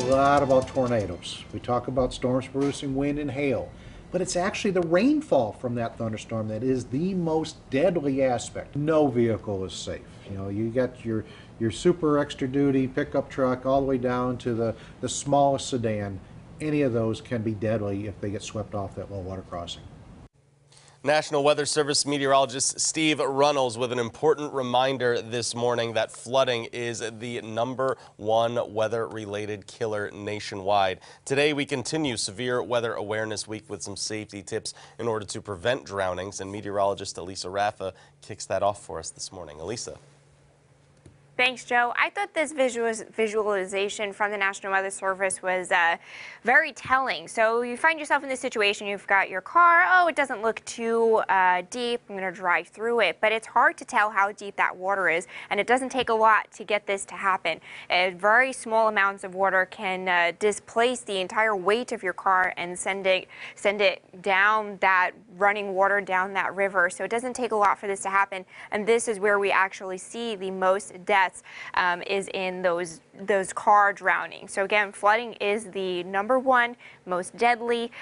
lot about tornadoes. We talk about storms producing wind and hail, but it's actually the rainfall from that thunderstorm that is the most deadly aspect. No vehicle is safe. You know, you got your super extra duty pickup truck all the way down to the smallest sedan. Any of those can be deadly if they get swept off that low water crossing. National Weather Service meteorologist Steve Runnels with an important reminder this morning that flooding is the #1 weather-related killer nationwide. Today we continue Severe Weather Awareness Week with some safety tips in order to prevent drownings, and meteorologist Elisa Raffa kicks that off for us this morning. Elisa. Thanks, Joe. I thought this visualization from the National Weather Service was very telling. So you find yourself in this situation, you've got your car, oh, it doesn't look too deep, I'm going to drive through it, but it's hard to tell how deep that water is, and it doesn't take a lot to get this to happen. Very small amounts of water can displace the entire weight of your car and send it down that running water down that river. So it doesn't take a lot for this to happen, and this is where we actually see the most deaths is in those car drownings. So again, flooding is the #1 most deadly.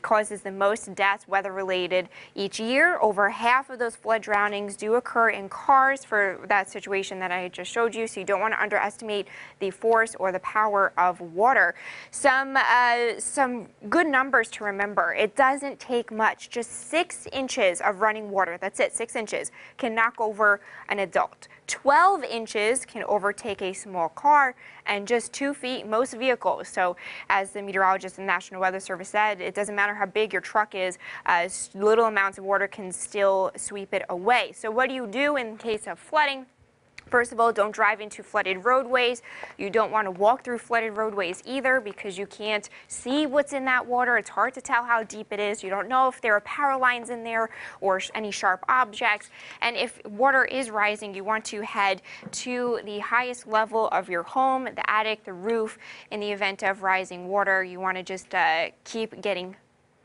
Causes the most deaths weather-related each year. Over half of those flood drownings do occur in cars for that situation that I just showed you. So you don't want to underestimate the force or the power of water. Some good numbers to remember. It doesn't take much. Just 6 inches of running water. That's it. 6 inches can knock over an adult. 12 inches can overtake a small car, and just 2 feet most vehicles. So as the meteorologist in the National Weather Service said, it doesn't matter how big your truck is, little amounts of water can still sweep it away. So what do you do in case of flooding? First of all, don't drive into flooded roadways. You don't want to walk through flooded roadways either because you can't see what's in that water. It's hard to tell how deep it is. You don't know if there are power lines in there or any sharp objects. And if water is rising, you want to head to the highest level of your home, the attic, the roof. In the event of rising water, you want to just keep getting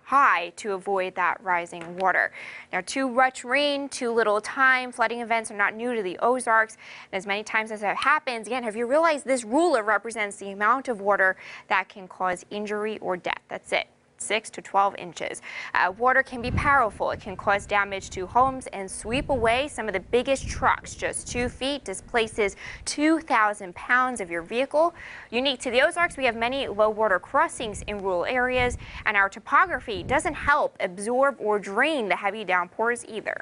high to avoid that rising water. Now, too much rain, too little time. Flooding events are not new to the Ozarks. And as many times as that happens, again, have you realized this ruler represents the amount of water that can cause injury or death? That's it. 6 to 12 inches. Water can be powerful. It can cause damage to homes and sweep away some of the biggest trucks. Just 2 feet displaces 2,000 pounds of your vehicle. Unique to the Ozarks, we have many low water crossings in rural areas, and our topography doesn't help absorb or drain the heavy downpours either.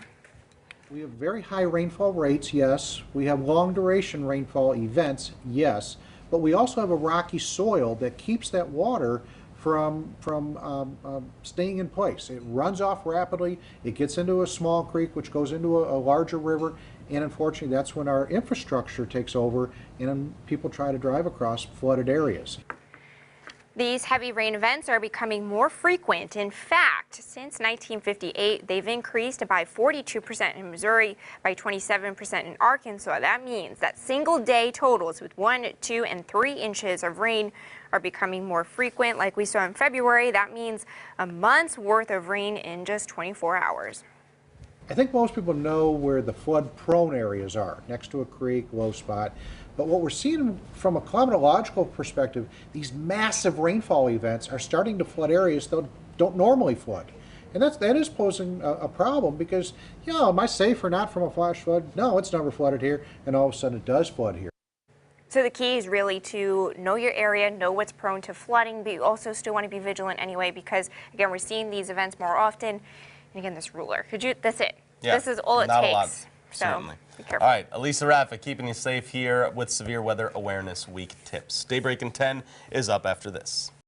We have very high rainfall rates, yes. We have long duration rainfall events, yes. But we also have a rocky soil that keeps that water from staying in place. It runs off rapidly, it gets into a small creek which goes into a larger river, and unfortunately that's when our infrastructure takes over and people try to drive across flooded areas. These heavy rain events are becoming more frequent. In fact, since 1958, they've increased by 42% in Missouri, by 27% in Arkansas. That means that single-day totals with 1, 2, and 3 inches of rain are becoming more frequent. Like we saw in February, that means a month's worth of rain in just 24 hours. I think most people know where the flood-prone areas are, next to a creek, low spot. But what we're seeing from a climatological perspective, these massive rainfall events are starting to flood areas that don't normally flood. And that is posing a problem because, you know, am I safe or not from a flash flood? No, it's never flooded here, and all of a sudden it does flood here. So the key is really to know your area, know what's prone to flooding, but you also still want to be vigilant anyway because, again, we're seeing these events more often. And again, this ruler, that's it. Yeah, this is all it not takes. A lot, so certainly. be careful. All right, Elisa Raffa keeping you safe here with Severe Weather Awareness Week tips. Daybreak in 10 is up after this.